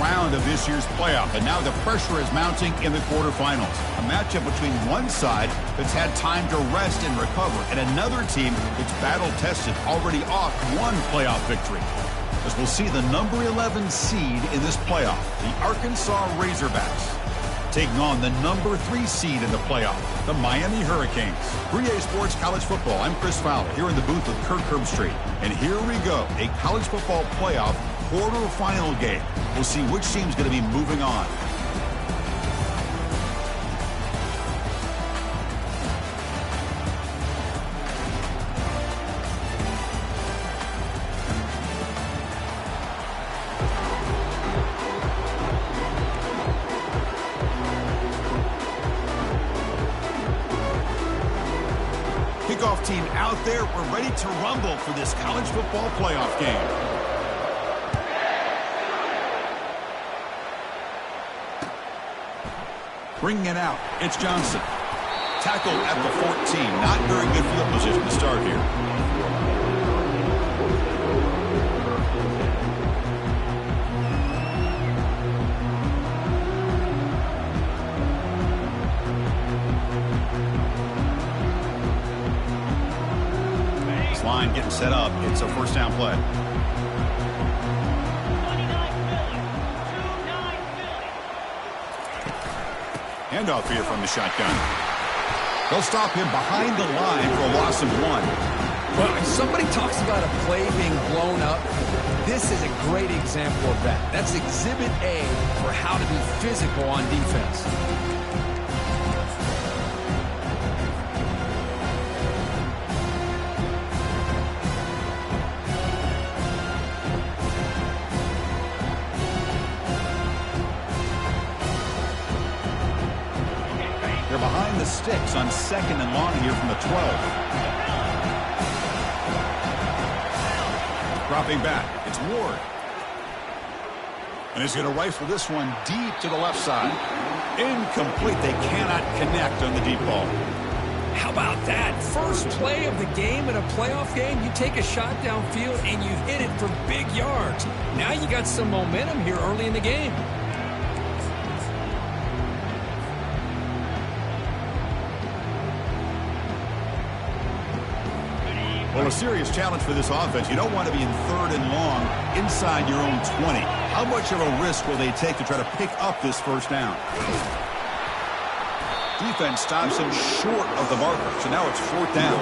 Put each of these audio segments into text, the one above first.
round of this year's playoff, and now the pressure is mounting in the quarterfinals. A matchup between one side that's had time to rest and recover, and another team that's battle-tested, already off one playoff victory. As we'll see the number 11 seed in this playoff, the Arkansas Razorbacks, taking on the number 3 seed in the playoff, the Miami Hurricanes. 3A Sports College Football, I'm Chris Fowler, here in the booth with Kirk Herbstreit. And here we go, a college football playoff quarterfinal game. We'll see which team's going to be moving on. Kickoff team out there. We're ready to rumble for this college football playoff game. Bringing it out, it's Johnson. Tackled at the 14. Not very good field position to start here. Line getting set up. It's a first down play. Handoff here from the shotgun. They'll stop him behind the line for a loss of 1. Well, somebody talks about a play being blown up. This is a great example of that. That's exhibit A for how to be physical on defense. They're behind the sticks on 2nd and long here from the 12. Dropping back, it's Ward. And he's going to rifle this one deep to the left side. Incomplete. They cannot connect on the deep ball. How about that? First play of the game in a playoff game, you take a shot downfield and you hit it for big yards. Now you got some momentum here early in the game. Well, a serious challenge for this offense. You don't want to be in 3rd and long inside your own 20. How much of a risk will they take to try to pick up this first down? Defense stops him short of the marker, so now it's 4th down.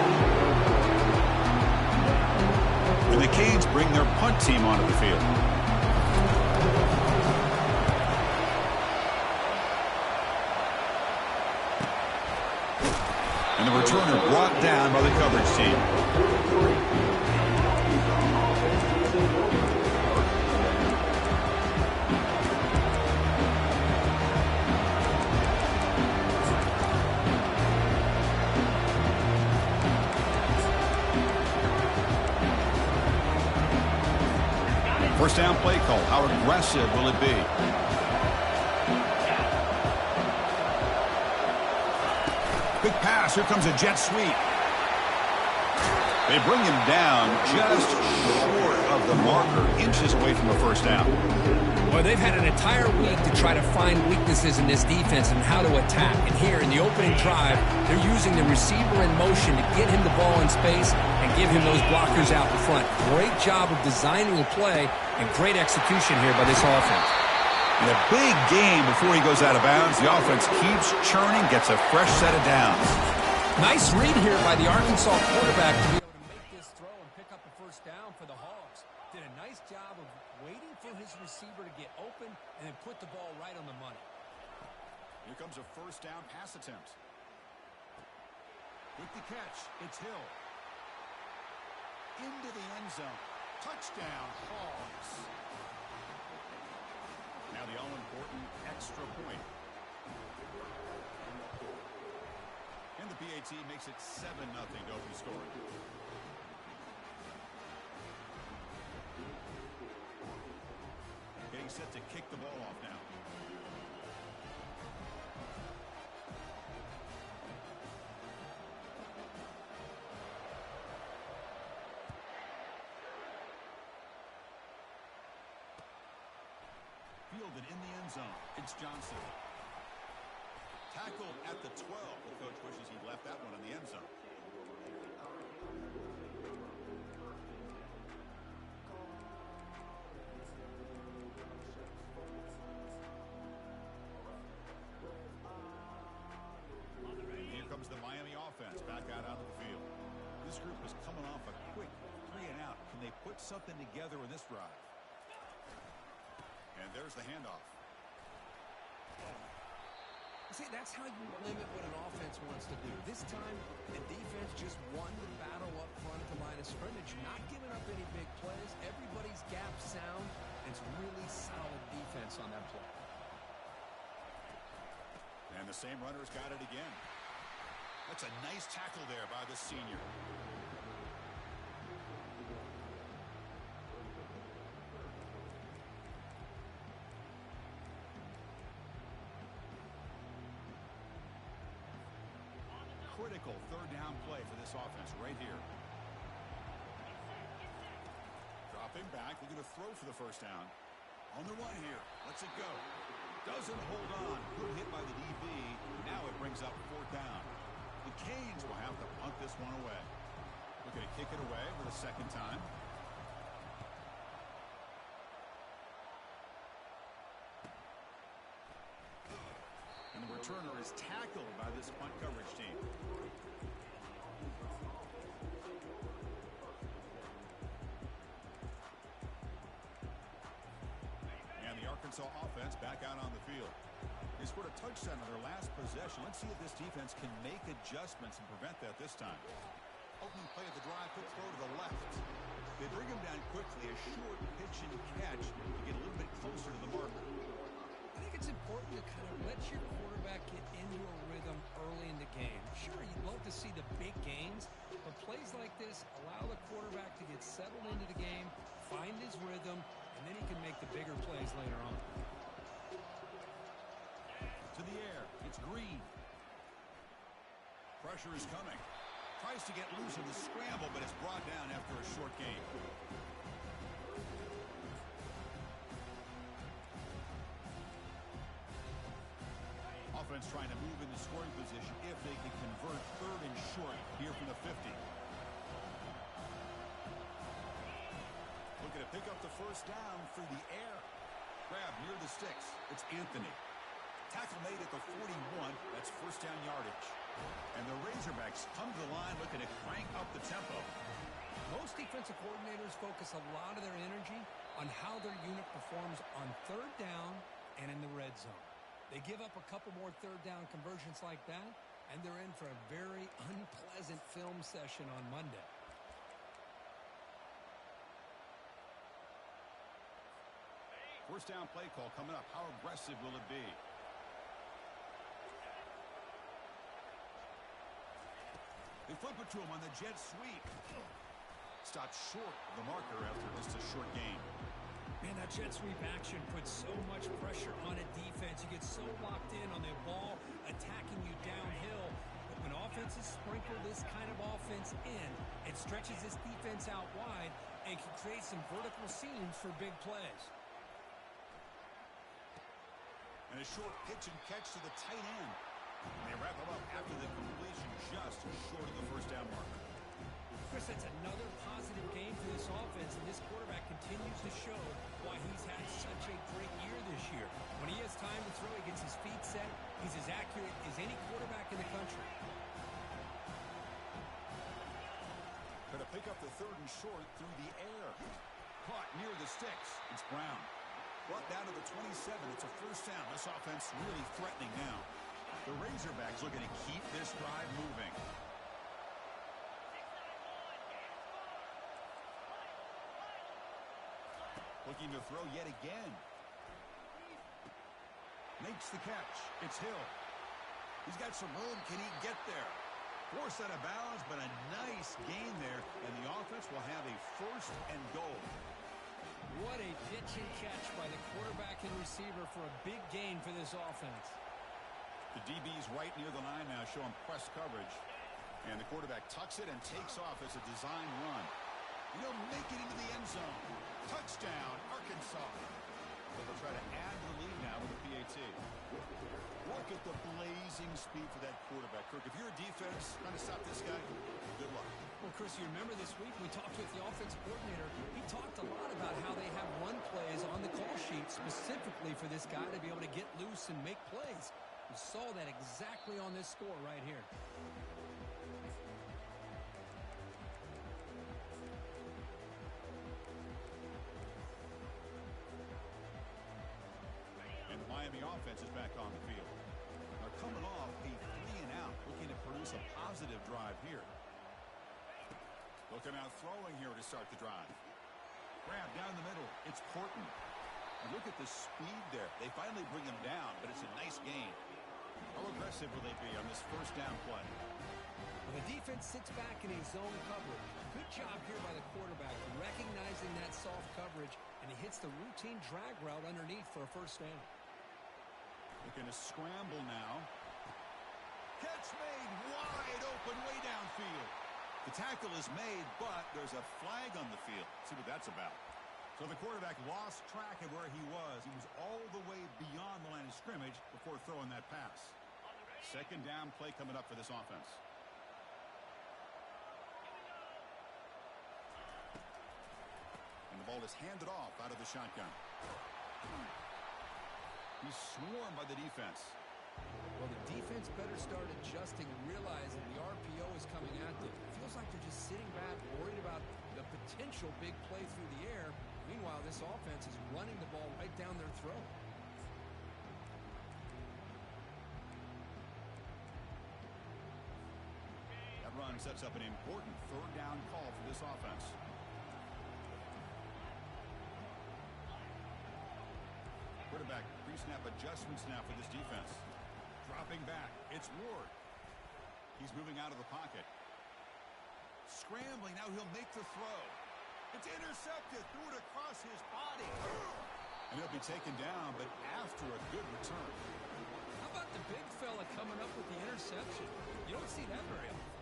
And the Canes bring their punt team onto the field. And the returner brought down by the coverage team. First down play call. How aggressive will it be? Big pass. Here comes a jet sweep. They bring him down just short of the marker, inches away from a first down. Well, they've had an entire week to try to find weaknesses in this defense and how to attack. And here in the opening drive, they're using the receiver in motion to get him the ball in space and give him those blockers out in front. Great job of designing a play and great execution here by this offense. In a big game before he goes out of bounds, the offense keeps churning, gets a fresh set of downs. Nice read here by the Arkansas quarterback to be able to make this throw and pick up the first down for the Hogs. Did a nice job of waiting for his receiver to get open and then put the ball right on the money. Here comes a first down pass attempt. With the catch, it's Hill. Into the end zone. Touchdown, Hogs. Now the all-important extra point. And the PAT makes it 7-0 to open scoring. Getting set to kick the ball off now. fielded in the end zone. It's Johnson. Tackled at the 12. The coach wishes he left that one in the end zone. Here comes the Miami offense back out onto the field. This group is coming off a quick 3-and-out. Can they put something together in this drive? And there's the handoff. See, that's how you limit what an offense wants to do. This time, the defense just won the battle up front at the line of scrimmage, not giving up any big plays. Everybody's gap sound. It's really solid defense on that play. And the same runner's got it again. That's a nice tackle there by the senior. Critical third down play for this offense right here. Dropping back, looking to throw for the first down. On the run here, lets it go. Doesn't hold on. Good hit by the DB. Now it brings up fourth down. The Canes will have to punt this one away. Looking to kick it away for the second time. And the returner is tackled by this punt coverage team. And the Arkansas offense back out on the field. They scored a touchdown on their last possession. Let's see if this defense can make adjustments and prevent that this time. Opening play of the drive, quick throw to the left. They bring him down quickly, a short pitch and catch to get a little bit closer to the marker. I think it's important to kind of let your quarterback get into a rhythm early in the game. Sure, you'd love to see the big gains, but plays like this allow the quarterback to get settled into the game, find his rhythm, and then he can make the bigger plays later on. To the air, it's Green. Pressure is coming. Tries to get loose in the scramble, but it's brought down after a short gain. Offense trying to move into scoring position if they can convert third and short here from the 50. Looking to pick up the first down through the air. Grab near the sticks. It's Anthony. Tackle made at the 41. That's first down yardage. And the Razorbacks come to the line looking to crank up the tempo. Most defensive coordinators focus a lot of their energy on how their unit performs on third down and in the red zone. They give up a couple more third down conversions like that, and they're in for a very unpleasant film session on Monday. First down play call coming up. How aggressive will it be? They flip it to him on the jet sweep. Stopped short of the marker after just a short gain. Man, that jet sweep action puts so much pressure on a defense. You get so locked in on the ball attacking you downhill. But when offenses sprinkle this kind of offense in, it stretches this defense out wide and can create some vertical seams for big plays. And a short pitch and catch to the tight end. And they wrap him up after the completion just short of the first down marker. Chris, that's another positive game for this offense, and this quarterback continues to show why he's had such a great year this year. When he has time to throw, he gets his feet set. He's as accurate as any quarterback in the country. Going to pick up the third and short through the air. Caught near the sticks. It's Brown. Brought down to the 27. It's a first down. This offense really threatening now. The Razorbacks looking to keep this drive moving. Looking to throw yet again. Makes the catch. It's Hill. He's got some room. Can he get there? Forced out of bounds, but a nice gain there. And the offense will have a first and goal. What a pitch and catch by the quarterback and receiver for a big gain for this offense. The DB's right near the line now, showing press coverage. And the quarterback tucks it and takes off as a design run. He'll make it into the end zone. Touchdown, Arkansas. So they'll try to add to at the blazing speed for that quarterback. Kirk, if you're a defense trying to stop this guy, good luck. Well, Chris, you remember this week we talked with the offensive coordinator. He talked a lot about how they have run plays on the call sheet specifically for this guy to be able to get loose and make plays. We saw that exactly on this score right here. And the Miami offense is back on the field. They're coming off a 3-and-out, looking to produce a positive drive here. Looking out throwing here to start the drive. Grab down the middle. It's Portland. And look at the speed there. They finally bring him down, but it's a nice gain. How aggressive will they be on this first down play? Well, the defense sits back in a zone coverage. Good job here by the quarterback recognizing that soft coverage, and he hits the routine drag route underneath for a first down. Looking to scramble now. Catch made wide open way downfield. The tackle is made, but there's a flag on the field. See what that's about. So the quarterback lost track of where he was. He was all the way beyond the line of scrimmage before throwing that pass. Second down play coming up for this offense. And the ball is handed off out of the shotgun. He's swarmed by the defense. Well, the defense better start adjusting and realizing the RPO is coming at them. It feels like they're just sitting back, worried about the potential big play through the air. Meanwhile, this offense is running the ball right down their throat. That run sets up an important third down call for this offense. Quarterback pre-snap adjustments now for this defense. Dropping back, it's Ward. He's moving out of the pocket. Scrambling, now he'll make the throw. It's intercepted, threw it across his body. And he'll be taken down, but after a good return. How about the big fella coming up with the interception? You don't see that very often.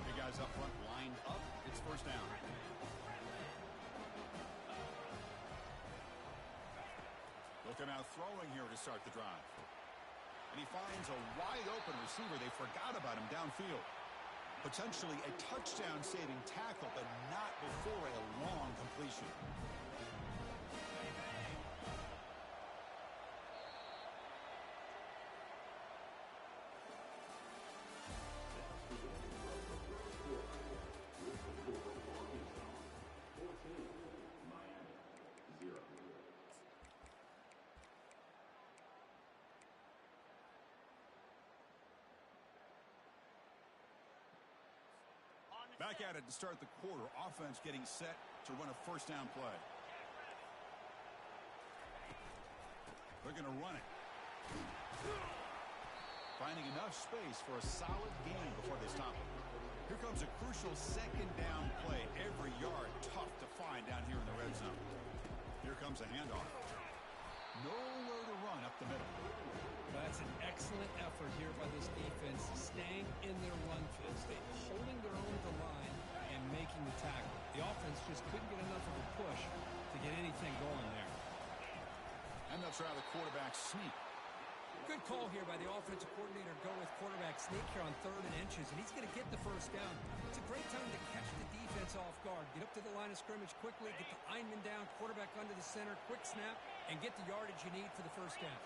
Big guys up front lined up. It's first down. Looking out throwing here to start the drive. And he finds a wide open receiver. They forgot about him downfield. Potentially a touchdown-saving tackle, but not before a long completion. Back at it to start the quarter. Offense getting set to run a first down play. They're going to run it. Finding enough space for a solid gain before they stop it. Here comes a crucial second down play. Every yard tough to find down here in the red zone. Here comes a handoff. Nowhere to run up the middle. That's an excellent effort here by this defense, staying in their run field, holding their own at the line and making the tackle. The offense just couldn't get enough of a push to get anything going there. And they'll try the quarterback sneak. Good call here by the offensive coordinator. Go with quarterback sneak here on 3rd and inches, and he's going to get the first down. It's a great time to catch the defense off guard. Get up to the line of scrimmage quickly, get the lineman down, quarterback under the center, quick snap, and get the yardage you need for the first down.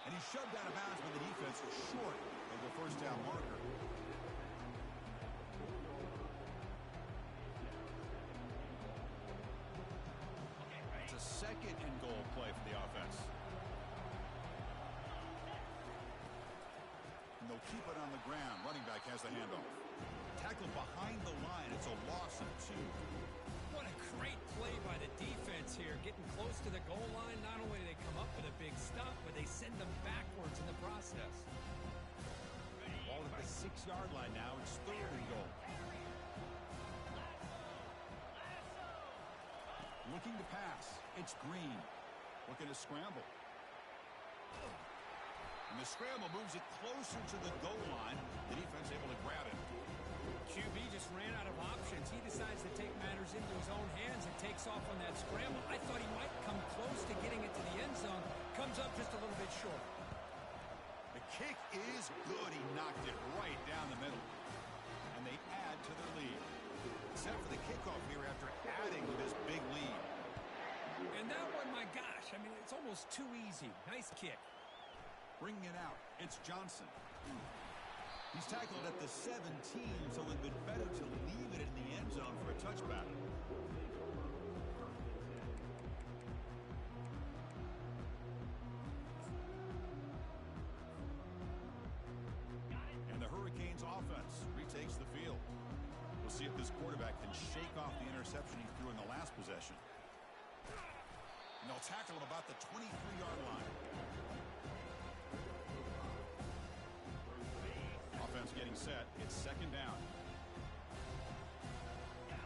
And he's shoved out of bounds by the defense short of the first down marker. It's a second and goal play for the offense. And they'll keep it on the ground. Running back has the handoff. Tackled behind the line. It's a loss of 2. What a great play by the defense here. Getting close to the goal line, not only do they come up with a big stop, but they send them backwards in the process. Ball at the 6-yard line now. It's 3rd and goal. Looking to pass. It's Green. Looking to scramble. And the scramble moves it closer to the goal line. The defense able to grab it. QB just ran out of options. He his own hands and takes off on that scramble. I thought he might come close to getting it to the end zone. Comes up just a little bit short. The kick is good. He knocked it right down the middle. And they add to their lead. Set for the kickoff here after adding to this big lead. And that one, my gosh, I mean, it's almost too easy. Nice kick. Bringing it out, it's Johnson. He's tackled at the 17, so it would be better to leave it in the end zone for a touchback. And the Hurricanes offense retakes the field. We'll see if this quarterback can shake off the interception he threw in the last possession. And they'll tackle him about the 23-yard line. Offense getting set. It's second down. And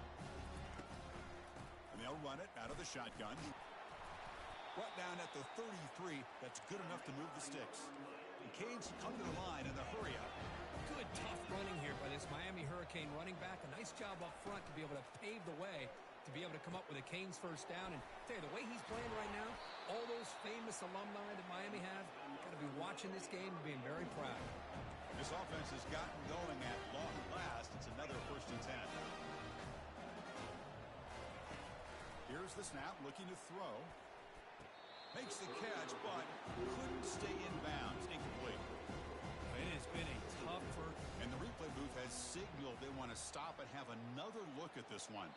they'll run it out of the shotgun. Brought down at the 33. That's good enough to move the sticks. The Canes come to the line in the hurry up. Good, tough running here by this Miami Hurricane running back. A nice job up front to be able to pave the way to be able to come up with a Canes first down. And tell you, the way he's playing right now, all those famous alumni that Miami have, got to be watching this game and being very proud. This offense has gotten going at long last. It's another 1st and 10. Here's the snap, looking to throw. Makes the catch, but couldn't stay in bounds. Incomplete. It has been a tough first. And the replay booth has signaled they want to stop and have another look at this one.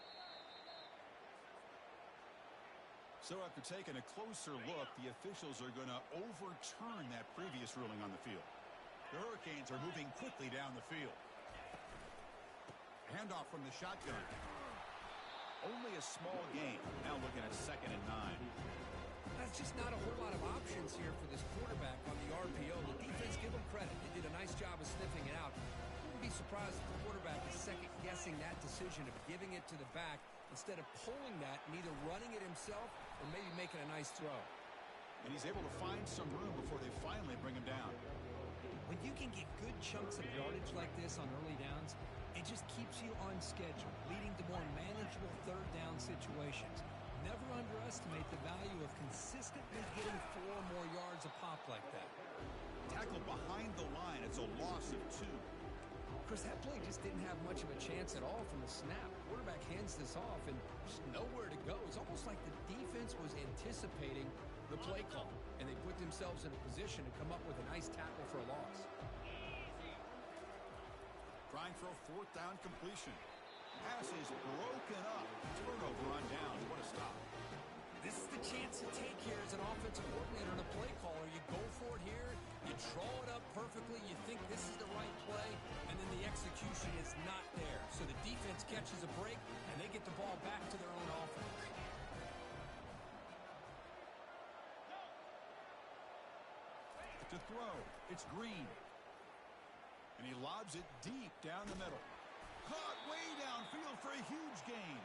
So after taking a closer look, the officials are going to overturn that previous ruling on the field. The Hurricanes are moving quickly down the field. Handoff from the shotgun. Only a small gain. Now looking at 2nd and 9. That's just not a whole lot of options here for this quarterback on the RPO. The defense, give them credit. They did a nice job of sniffing it out. I wouldn't be surprised if the quarterback is second-guessing that decision of giving it to the back instead of pulling that and either running it himself or maybe making a nice throw. And he's able to find some room before they finally bring him down. When you can get good chunks of yardage like this on early downs, it just keeps you on schedule, leading to more manageable third down situations. Never underestimate the value of consistently getting 4 or more yards a pop like that. Tackled behind the line. It's a loss of 2. Of course, that play just didn't have much of a chance at all from the snap. Quarterback hands this off and just nowhere to go. It's almost like the defense was anticipating the play call, and they put themselves in a position to come up with a nice tackle for a loss. Trying for a 4th down completion. Pass is broken up. Turnover on downs. What a stop. This is the chance you take here as an offensive coordinator and a play caller. You go for it here, you draw it up perfectly, you think this is the right play, and then the execution is not there. So the defense catches a break, and they get the ball back to their own offense. To throw, it's Green. And he lobs it deep down the middle. Caught way downfield for a huge gain.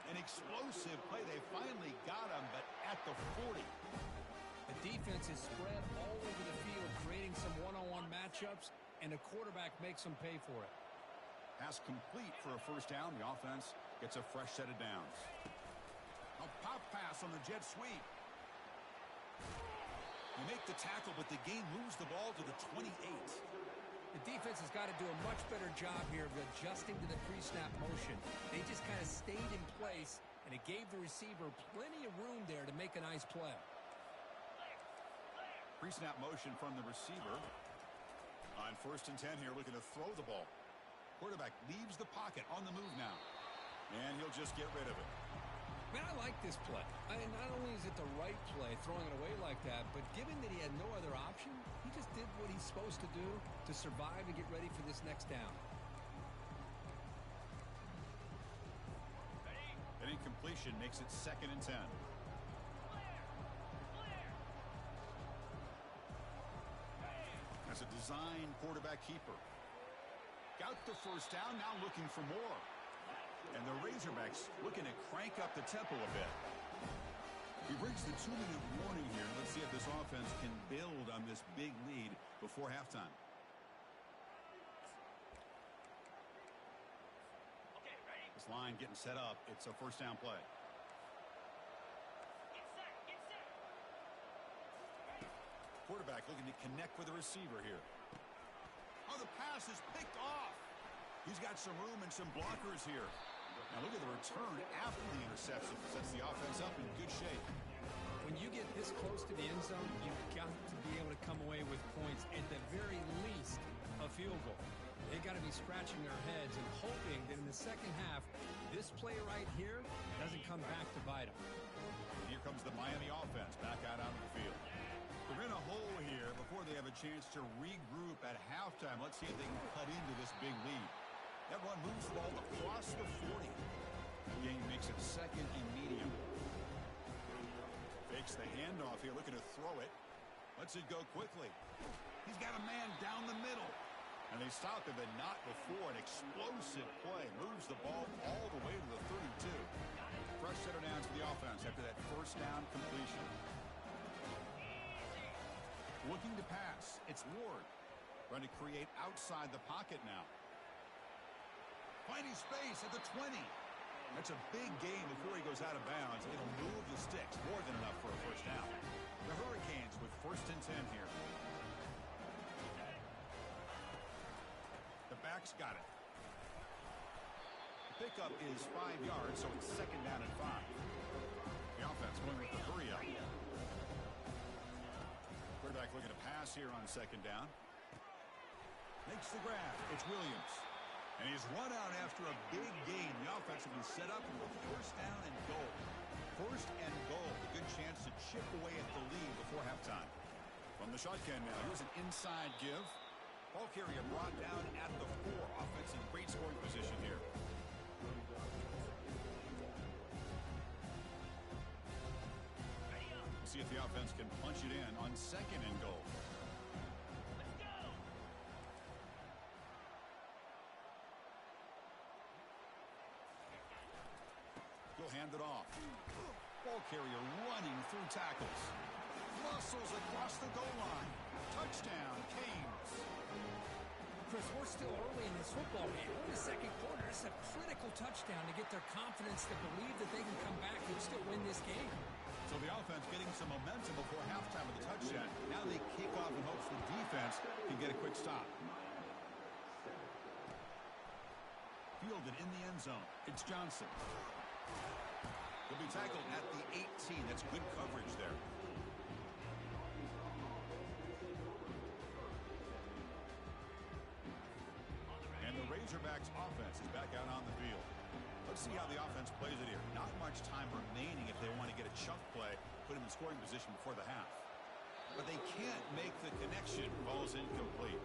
An explosive play. They finally got him, but at the 40. The defense is spread all over the field, creating some one-on-one matchups, and the quarterback makes them pay for it. Pass complete for a 1st down. The offense gets a fresh set of downs. A pop pass on the jet sweep. They make the tackle, but the game moves the ball to the 28. The defense has got to do a much better job here of adjusting to the pre-snap motion. They just kind of stayed in place, and it gave the receiver plenty of room there to make a nice play. Pre-snap motion from the receiver. On 1st and 10 here, looking to throw the ball. Quarterback leaves the pocket on the move now. And he'll just get rid of it. Man, I like this play. I mean, not only is it the right play, throwing it away like that, but given that he had no other option, he just did what he's supposed to do to survive and get ready for this next down. An incompletion makes it 2nd and 10. That's a design quarterback keeper. Got the 1st down, now looking for more. And the Razorbacks looking to crank up the tempo a bit. He brings the 2-minute warning here. Let's see if this offense can build on this big lead before halftime. offense line getting set up. It's a first down play. Quarterback looking to connect with the receiver here. Oh, the pass is picked off. He's got some room and some blockers here. Now look at the return after the interception. Sets the offense up in good shape. When you get this close to the end zone, you've got to be able to come away with points, at the very least, a field goal. They've got to be scratching their heads and hoping that in the second half, this play right here doesn't come back to bite them. And here comes the Miami offense back out onto the field. They're in a hole here before they have a chance to regroup at halftime. Let's see if they can cut into this big lead. That run moves the ball across the 40. The game makes it second and medium. Fakes the handoff here, looking to throw it. Lets it go quickly. He's got a man down the middle. And they stopped him, but not before. An explosive play. Moves the ball all the way to the 32. Fresh center downs for the offense after that first down completion. Looking to pass. It's Ward. Trying to create outside the pocket now. Finding space at the 20. That's a big gain before he goes out of bounds. It'll move the sticks. More than enough for a first down. The Hurricanes with 1st and 10 here. The backs got it. The pickup is 5 yards, so it's 2nd down and 5. The offense going with the hurry up. Quarterback looking to pass here on 2nd down. Makes the grab. It's Williams. And he's run out after a big gain. The offense will be set up for 1st down and goal. 1st and goal. A good chance to chip away at the lead before halftime. From the shotgun now, here's an inside give. Ball carrier brought down at the 4. Offense in great scoring position here. We'll see if the offense can punch it in on 2nd and goal. Let's go. He'll hand it off. Ball carrier running through tackles. Muscles across the goal line. Touchdown, Canes. Chris, we're still early in this football game. We're in the 2nd quarter. It's a critical touchdown to get their confidence to believe that they can come back and still win this game. So the offense getting some momentum before halftime with the touchdown. Now they kick off in hopes the defense can get a quick stop. Fielded in the end zone. It's Johnson. He'll be tackled at the 18. That's good coverage there. And the Razorbacks offense is back out on the field. Let's see how the offense plays it here. Not much time remaining if they want to get a chunk play, put him in scoring position before the half. But they can't make the connection. Ball's incomplete.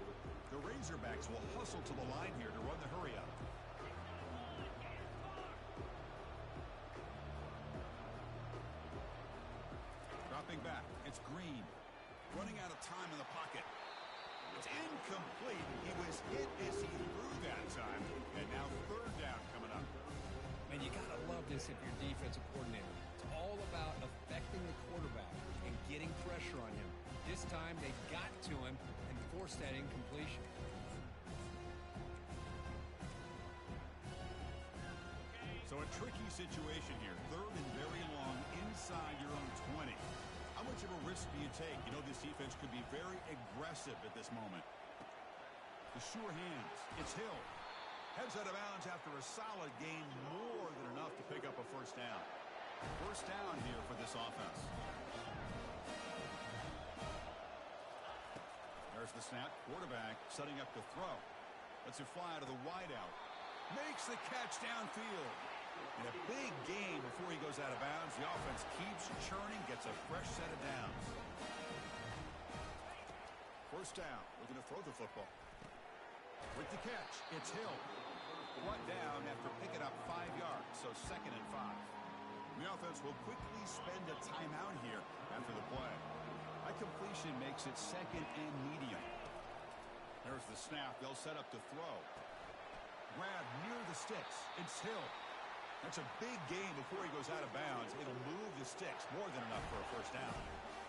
The Razorbacks will hustle to the line here to run the hurry up. Dropping back. It's Green. Running out of time in the pocket. It's incomplete. He was hit as he threw that time. And now 3rd down coming up. Man, you got to love this if you're defensive coordinator. It's all about affecting the quarterback and getting pressure on him. This time they got to him and forced that incompletion. So a tricky situation here. 3rd and very long inside your own 20. How much of a risk do you take? You know this defense could be very aggressive at this moment. The sure hands. It's Hill. Heads out of bounds after a solid gain, more than enough to pick up a 1st down. 1st down here for this offense. There's the snap. Quarterback setting up the throw. Lets it fly to the wideout. Makes the catch downfield. And a big gain before he goes out of bounds. The offense keeps churning, gets a fresh set of downs. 1st down. Looking to throw the football. With the catch, it's Hill. Brought down after picking up 5 yards, so 2nd and 5. The offense will quickly spend a timeout here after the play. That completion makes it 2nd and medium. There's the snap. They'll set up to throw. Grab near the sticks. It's Hill. That's a big gain before he goes out of bounds. It'll move the sticks. More than enough for a 1st down.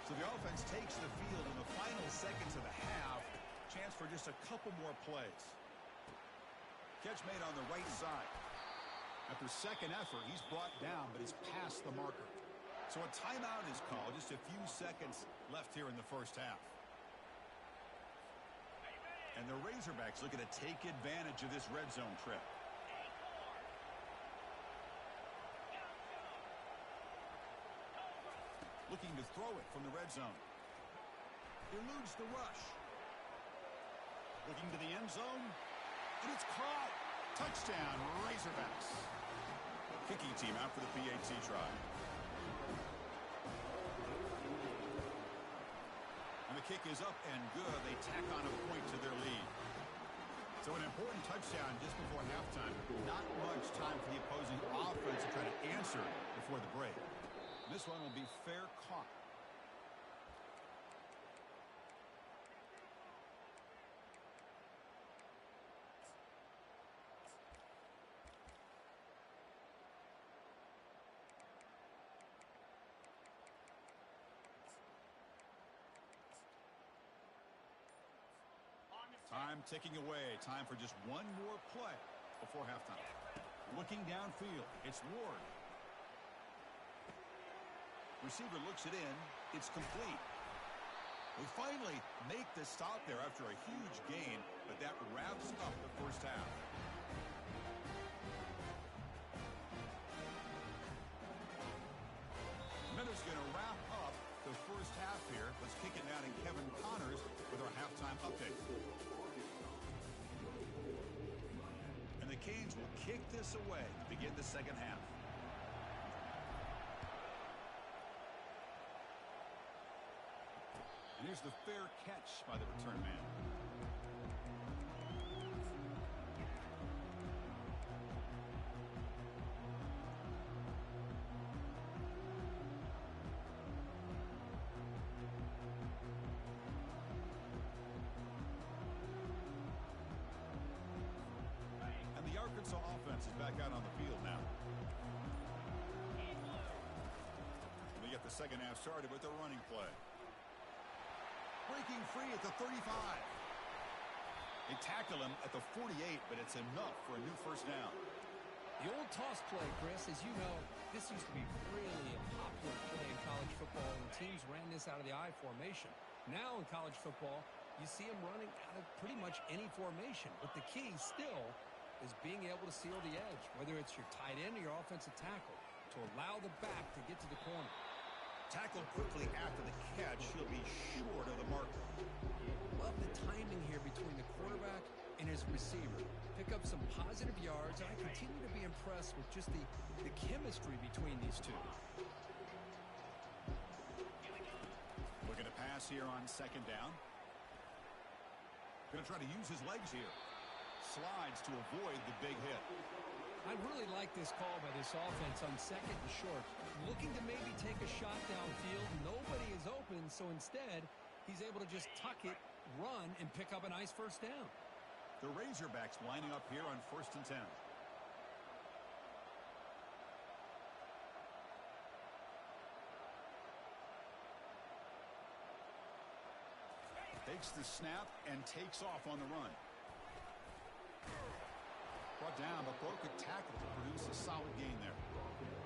So the offense takes the field in the final seconds of the half. Chance for just a couple more plays. Catch made on the right side. After second effort, he's brought down, but is past the marker. So a timeout is called. Just a few seconds left here in the first half. And the Razorbacks looking to take advantage of this red zone trip. Looking to throw it from the red zone. Eludes the rush. Looking to the end zone. And it's caught. Touchdown, Razorbacks. Kicking team out for the PAT try. And the kick is up and good. They tack on a point to their lead. So an important touchdown just before halftime. Not much time for the opposing offense to try to answer before the break. This one will be fair caught. Time ticking away. Time for just one more play before halftime. Looking downfield, it's Ward. Receiver looks it in. It's complete. We finally make the stop there after a huge gain, but that wraps up the first half. Minutes going to wrap up the first half here. Let's kick it down to Kevin Connors with our halftime update. And the Canes will kick this away to begin the second half. And here's the fair catch by the return man. And the Arkansas offense is back out on the field now. And we get the second half started with the running play. Breaking free at the 35. They tackle him at the 48, but it's enough for a new first down. The old toss play, Chris, as you know, this used to be really a popular play in college football, and teams ran this out of the I formation. Now in college football, you see them running out of pretty much any formation, but the key still is being able to seal the edge, whether it's your tight end or your offensive tackle, to allow the back to get to the corner. Tackled quickly after the catch, he'll be short of the marker. Love the timing here between the quarterback and his receiver. Pick up some positive yards, and I continue to be impressed with just the chemistry between these two. Looking to pass here on second down. Going to try to use his legs here. Slides to avoid the big hit. I really like this call by this offense on second and short. Looking to maybe take a shot downfield. Nobody is open, so instead, he's able to just tuck it, run, and pick up a nice first down. The Razorbacks lining up here on 1st and 10. Takes the snap and takes off on the run. Brought down, but broke a tackle to produce a solid gain there.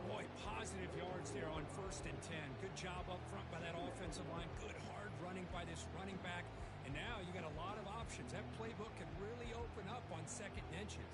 Boy, positive yards there on 1st and 10. Good job up front by that offensive line. Good hard running by this running back. And now you got a lot of options. That playbook can really open up on second and inches.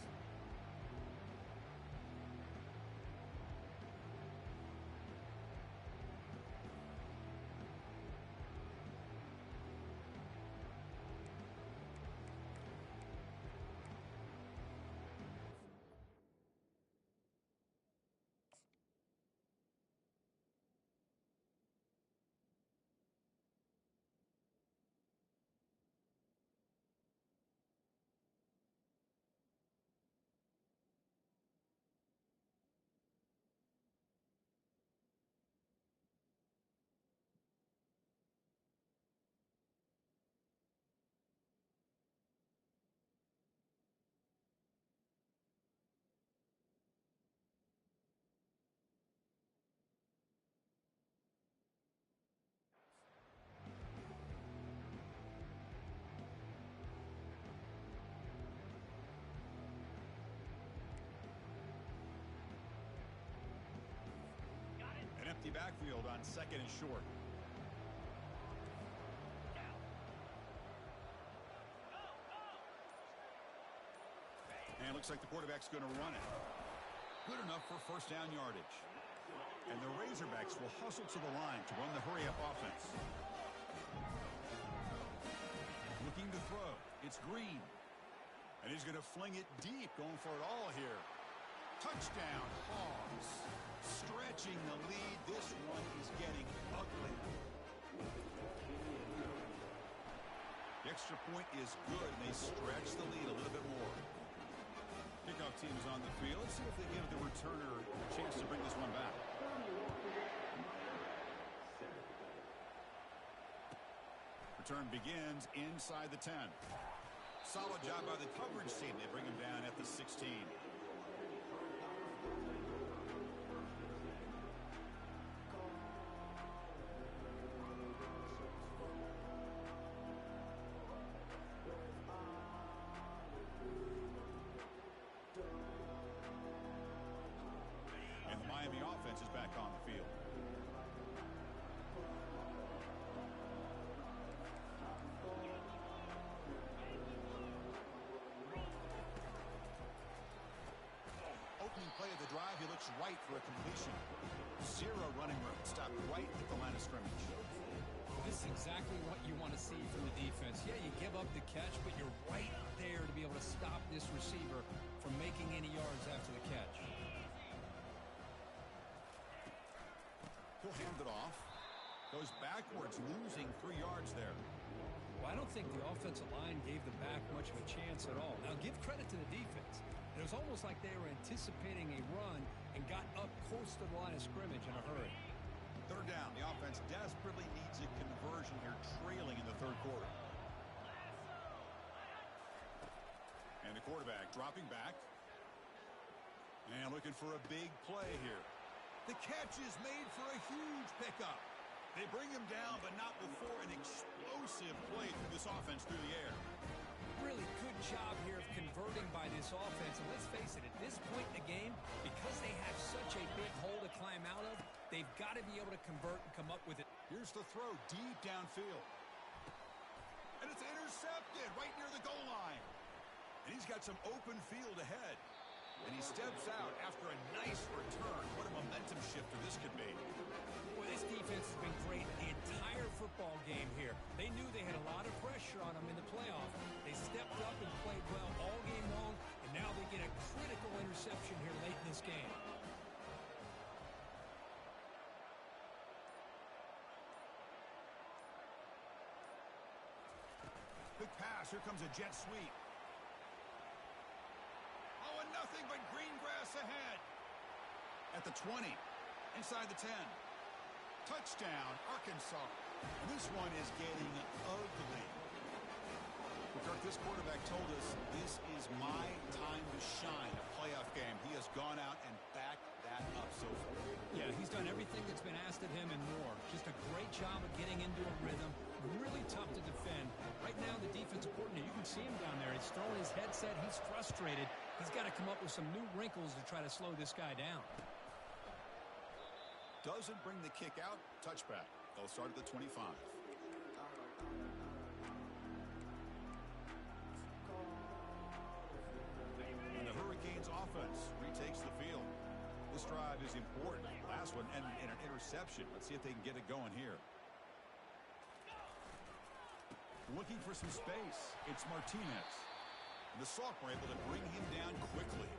empty backfield on 2nd and short. And it looks like the quarterback's going to run it. Good enough for first down yardage. And the Razorbacks will hustle to the line to run the hurry-up offense. Looking to throw. It's Green. And he's going to fling it deep, going for it all here. Touchdown, Hogs. Stretching the lead. This one is getting ugly. The extra point is good, and they stretch the lead a little bit more. Kickoff team is on the field. See if they give the returner a chance to bring this one back. Return begins inside the 10. Solid job by the coverage team. They bring him down at the 16. And the Miami offense is back on the field. Opening play of the drive, he looks right for a completion. 0 running room. Stopped right at the line of scrimmage. This is exactly what you want to see from the defense. Yeah, you give up the catch, but you're right there to be able to stop this receiver from making any yards after the catch. He'll hand it off. Goes backwards, losing 3 yards there. Well, I don't think the offensive line gave the back much of a chance at all. Now, give credit to the defense. It was almost like they were anticipating a run and got up close to the line of scrimmage in a hurry. 3rd down. The offense desperately needs a conversion here, trailing in the 3rd quarter. And the quarterback dropping back. And looking for a big play here. The catch is made for a huge pickup. They bring him down, but not before an explosive play through this offense through the air. Really good job here of converting by this offense. And let's face it, at this point in the game, because they have such a big hole to climb out of, they've got to be able to convert and come up with it. Here's the throw deep downfield. And it's intercepted right near the goal line. And he's got some open field ahead. And he steps out after a nice return. What a momentum shifter this could be. Boy, this defense has been great the entire football game here. They knew they had a lot of pressure on them in the playoff. They stepped up and played well all game long, and now they get a critical interception here late in this game. Big pass. Here comes a jet sweep. Oh, and nothing but green grass ahead. At the 20. Inside the 10. Touchdown, Arkansas. And this one is getting ugly. Kirk, this quarterback told us this is my time to shine, a playoff game. He has gone out and backed that up so far. Yeah, he's done everything that's been asked of him and more. Just a great job of getting into a rhythm. Really tough to defend. Right now, the defensive coordinator, you can see him down there. He's throwing his headset. He's frustrated. He's got to come up with some new wrinkles to try to slow this guy down. Doesn't bring the kick out. Touchback. They'll start at the 25. And the Hurricanes offense retakes the field. This drive is important. Last one and an interception. Let's see if they can get it going here. Looking for some space. It's Martinez. And the Salk were able to bring him down quickly.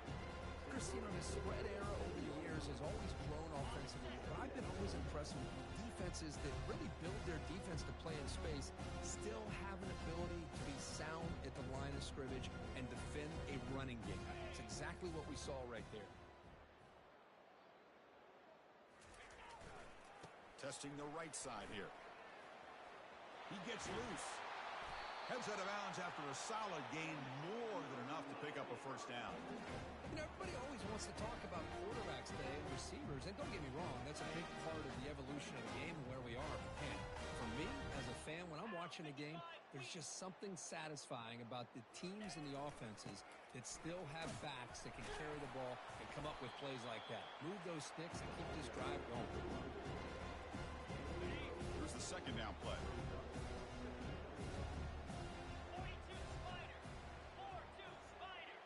Chris, you know, the spread era over the years has always grown offensively, but I've been always impressed with defenses that really build their defense to play in space, still have an ability to be sound at the line of scrimmage and defend a running game. It's exactly what we saw right there. Testing the right side here. He gets loose. Heads out of bounds after a solid gain, more than enough to pick up a first down. You know, everybody always wants to talk about quarterbacks today and receivers, and don't get me wrong, that's a big part of the evolution of the game and where we are. And for me, as a fan, when I'm watching a game, there's just something satisfying about the teams and the offenses that still have backs that can carry the ball and come up with plays like that. Move those sticks and keep this drive going. second down play. 42 Spider. 4-2 Spider.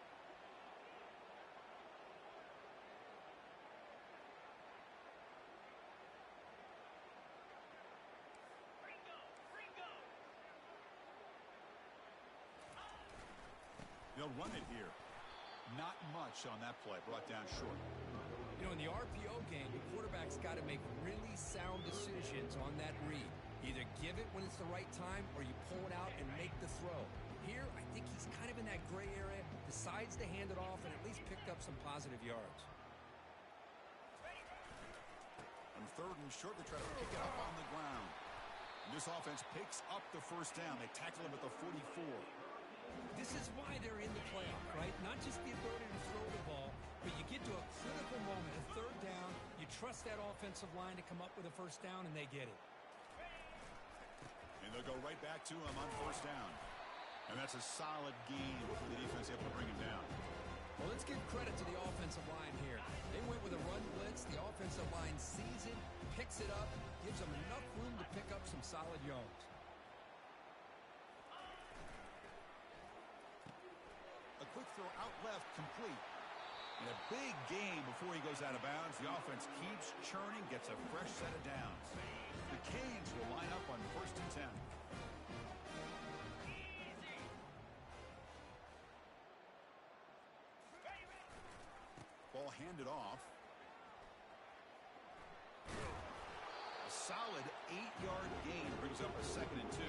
Ringo. Ringo. They'll run it here. Not much on that play. Brought down short. You know, in the RPO game, the quarterback's got to make really sound decisions on that read. Either give it when it's the right time or you pull it out and make the throw. Here, I think he's kind of in that gray area, decides to hand it off and at least picked up some positive yards. On third and short, they try to pick it up on the ground. And this offense picks up the first down. They tackle him at the 44. This is why they're in the playoff, right? Not just the ability to throw the ball, but you get to a critical moment, a third down, you trust that offensive line to come up with a first down, and they get it. And they'll go right back to him on first down. And that's a solid gain for the defense able to bring him down. Well, let's give credit to the offensive line here. They went with a run blitz. The offensive line sees it, picks it up, gives them enough room to pick up some solid yards. A quick throw out left, complete. And a big gain before he goes out of bounds. The offense keeps churning, gets a fresh set of downs. The Canes will line up on first and 10. Easy. Ready. Ball handed off. A solid 8-yard gain brings up a second and 2.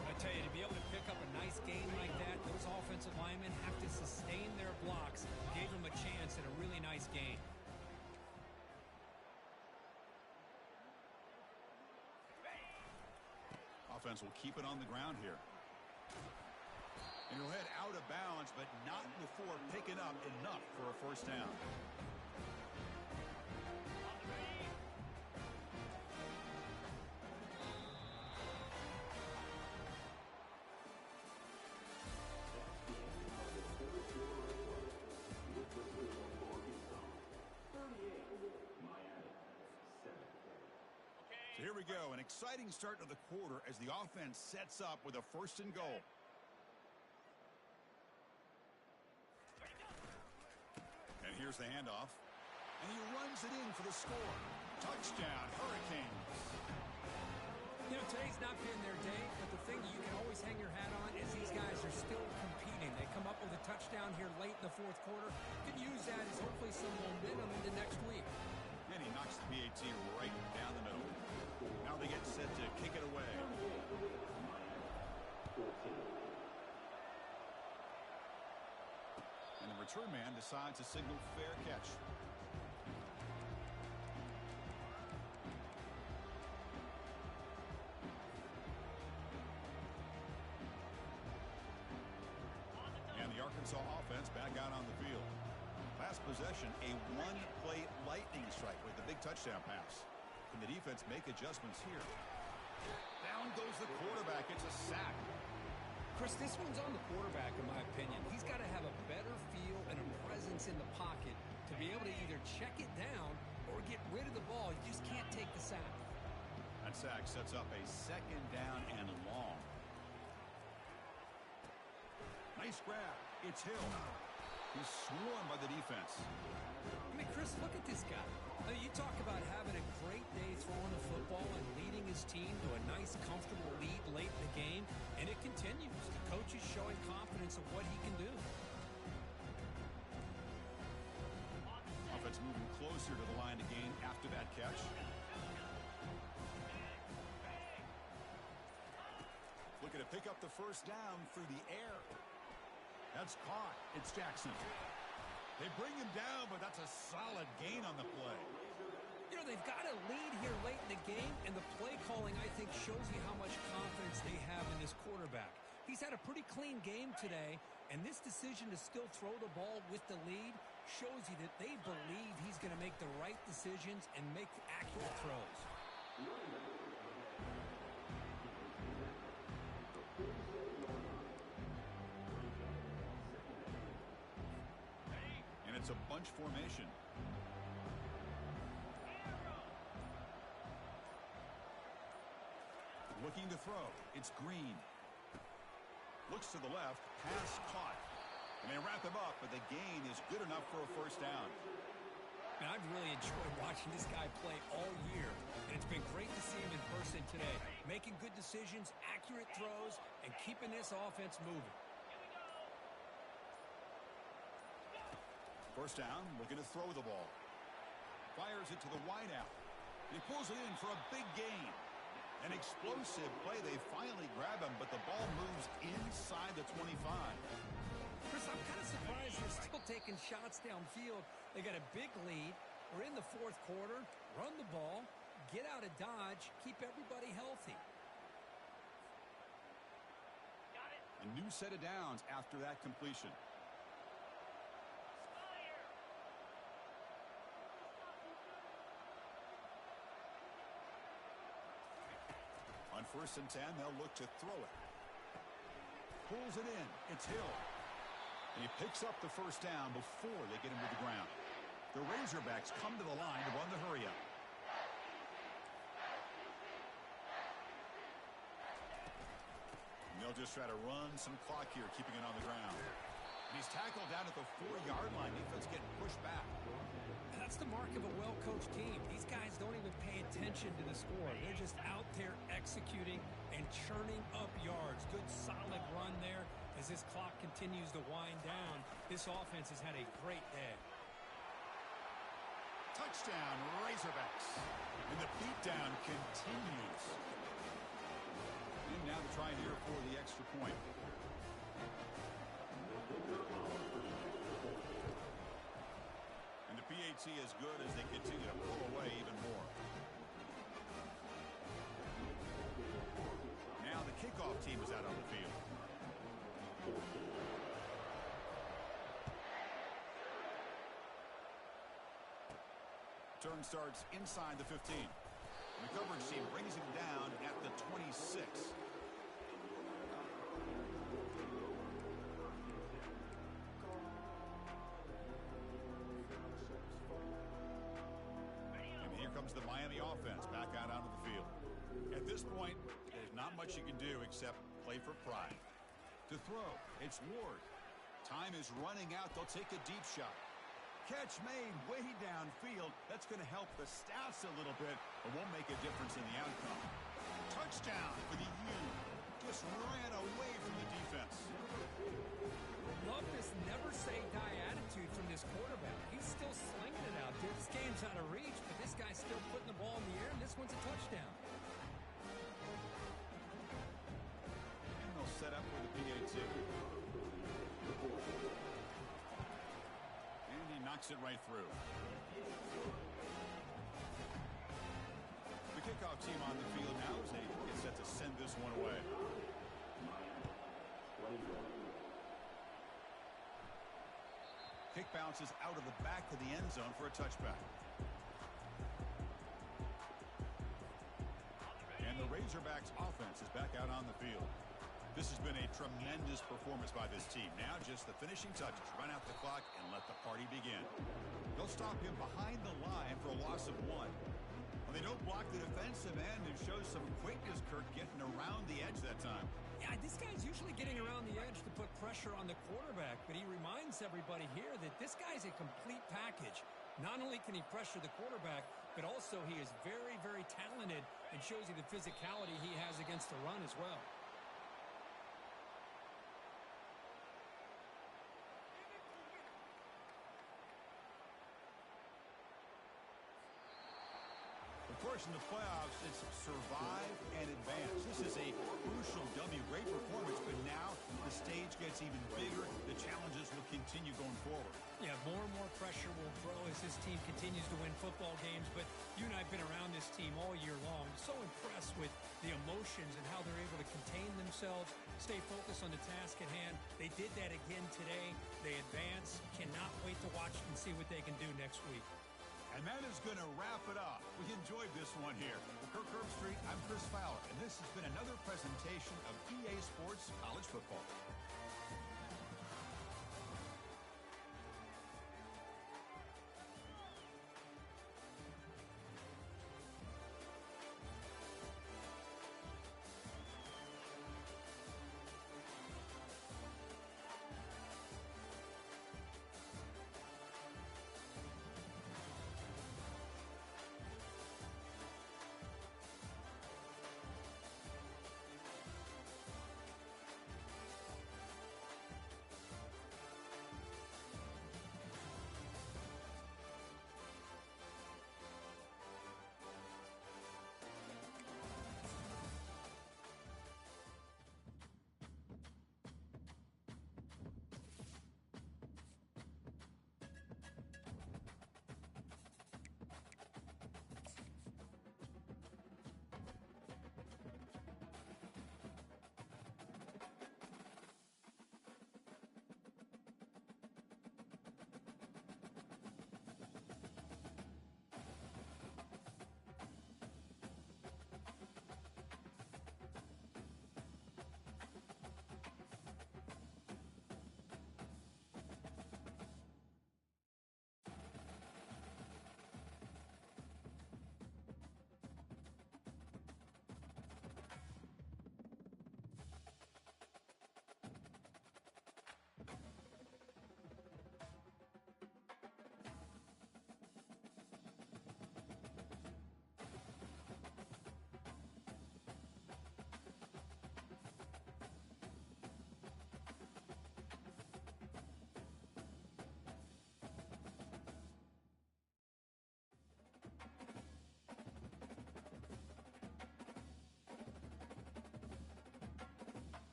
I tell you, to be able to pick up a nice gain like that, those offensive linemen have to sustain their blocks. Gave them a chance at a really nice gain. Offense will keep it on the ground here. And he'll head out of bounds, but not before picking up enough for a first down. So here we go, an exciting start to the quarter as the offense sets up with a first and goal. And here's the handoff. And he runs it in for the score. Touchdown, Hurricanes. You know, today's not been their day, but the thing you can always hang your hat on is these guys are still competing. They come up with a touchdown here late in the fourth quarter. You can use that as hopefully some momentum into next week. And he knocks the PAT right down the middle. Now they get set to kick it away. And the return man decides to signal fair catch. And the Arkansas offense back out on the field. Last possession, a one-play lightning strike with a big touchdown pass. Can the defense make adjustments here? Down goes the quarterback. It's a sack. Chris, this one's on the quarterback, in my opinion. He's got to have a better feel and a presence in the pocket to be able to either check it down or get rid of the ball. You just can't take the sack. That sack sets up a second down and long. Nice grab. It's Hill. He's swarmed by the defense. I mean, Chris, look at this guy. I mean, you talk about having a great day throwing the football and leading his team to a nice, comfortable lead late in the game, and it continues. The coach is showing confidence of what he can do. Offense moving closer to the line to gain after that catch. Looking to pick up the first down through the air. That's caught. It's Jackson. They bring him down, but that's a solid gain on the play. You know, they've got a lead here late in the game, and the play calling, I think, shows you how much confidence they have in this quarterback. He's had a pretty clean game today, and this decision to still throw the ball with the lead shows you that they believe he's going to make the right decisions and make accurate throws. And it's a bunch formation. Looking to throw. It's Green. Looks to the left. Pass caught. And they wrap him up, but the gain is good enough for a first down. And I've really enjoyed watching this guy play all year, and it's been great to see him in person today, making good decisions, accurate throws, and keeping this offense moving. First down, looking to throw the ball. Fires it to the wideout. He pulls it in for a big gain. An explosive play. They finally grab him, but the ball moves inside the 25. Chris, I'm kind of surprised they're still taking shots downfield. They got a big lead. We're in the fourth quarter. Run the ball. Get out of Dodge. Keep everybody healthy. Got it. A new set of downs after that completion. Fire. On 1st and 10, they'll look to throw it. Pulls it in. It's Hill. And he picks up the first down before they get him to the ground. The Razorbacks come to the line to run the hurry-up. And they'll just try to run some clock here, keeping it on the ground. And he's tackled down at the 4-yard line. Defense getting pushed back. That's the mark of a well-coached team. These guys don't even pay attention to the score. They're just out there executing and churning up yards. Good, solid run there as this clock continues to wind down. This offense has had a great day. Touchdown, Razorbacks. And the beatdown continues. And now to try here for the extra point. And the PAT is good as they continue to pull away even more. Now the kickoff team is out on the field. Turn starts inside the 15. And the coverage team brings him down at the 26. And here comes the Miami offense back out onto the field. At this point, there's not much you can do except play for pride. To throw, it's Ward. Time is running out. They'll take a deep shot. Catch made way downfield. That's going to help the stats a little bit, but won't make a difference in the outcome. Touchdown for the U. Just ran away from the defense. Love this never-say-die attitude from this quarterback. He's still slinging it out there. This game's out of reach, but this guy's still putting the ball in the air, and this one's a touchdown. And they'll set up for the PAT. And he knocks it right through. The kickoff team on the field now as they get set to send this one away. Kick bounces out of the back of the end zone for a touchback. And the Razorbacks offense is back out on the field. This has been a tremendous performance by this team. Now just the finishing touches. Run out the clock and let the party begin. They'll stop him behind the line for a loss of 1. Well, they don't block the defensive end and show some quickness, Kirk, getting around the edge that time. Yeah, this guy's usually getting around the edge to put pressure on the quarterback, but he reminds everybody here that this guy's a complete package. Not only can he pressure the quarterback, but also he is very, very talented and shows you the physicality he has against the run as well. Of course, in the playoffs, it's survive and advance. This is a crucial W. Great performance, but now the stage gets even bigger. The challenges will continue going forward. Yeah, more and more pressure will grow as this team continues to win football games, but you and I have been around this team all year long. So impressed with the emotions and how they're able to contain themselves, stay focused on the task at hand. They did that again today. They advance. Cannot wait to watch and see what they can do next week. And that is going to wrap it up. We enjoyed this one here. For Kirk Herbstreit, I'm Chris Fowler, and this has been another presentation of EA Sports College Football.